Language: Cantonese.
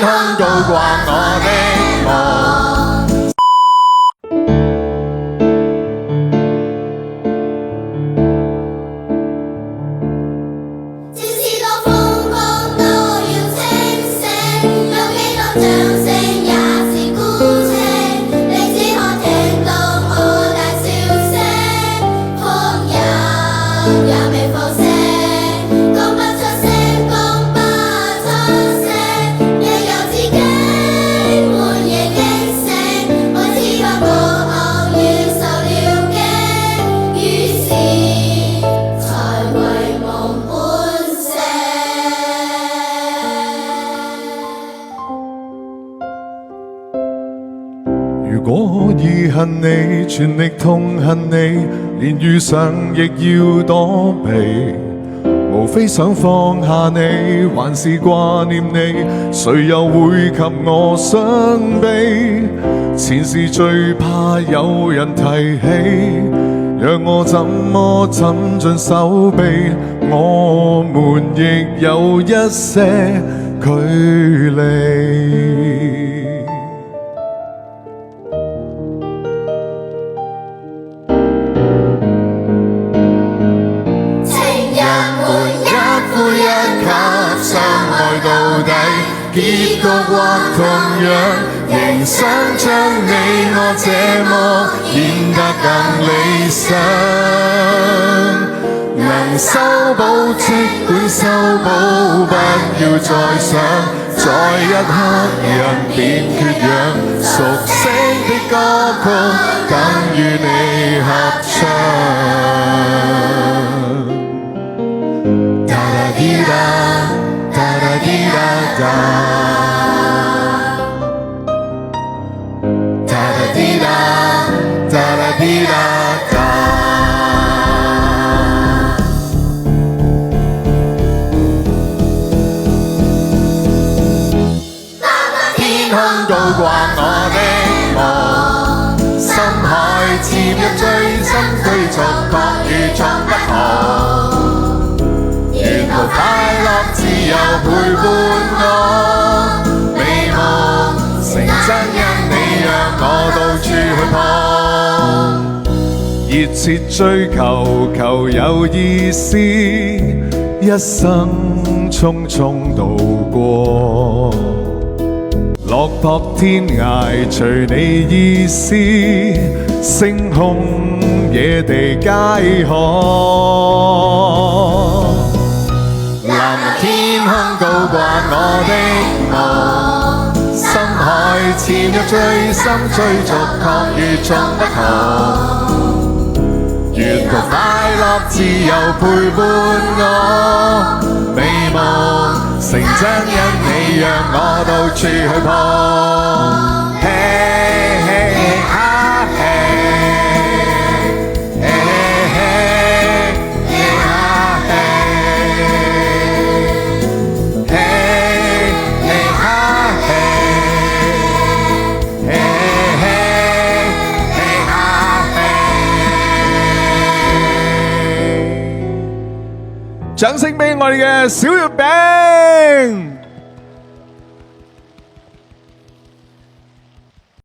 空高掛我的夢。即使多風光都要清醒，有幾多掌聲也是孤清，你只可聽到我大笑聲，風也未放聲，講不出聲，講不出聲，一有自己滿夜驚醒，我只不過學要受了驚，於是才為夢半醒。如果已恨你，全力痛恨你，連遇上亦要躲避。無非想放下你，還是掛念你，誰又會及我傷悲？前事最怕有人提起，讓我怎麼枕進手臂，我們亦有一些距離。結局或同樣，仍想將你我這麼演得更理想。能修補即管修補，不要再想，在一刻人便缺氧。熟悉的歌曲等與你合唱。噠啦滴啦，噠啦滴啦噠。天空高掛我的夢，深海潛入最深追逐，確與眾不同。沿途快樂自由陪伴我，美夢成真因你讓我到處去碰。熱切追求，求有意思，一生匆匆度過。落魄天涯隨你意思，星空野地皆可。藍天空高掛我的夢，深海潛入最深追逐，確與眾不同。沿途快樂自由陪伴我，美夢成真因你讓我到處去碰。嘿嘿啊嘿，嘿嘿嘿啊嘿，嘿嘿啊嘿，嘿嘿嘿啊嘿。掌聲俾我哋嘅小月餅。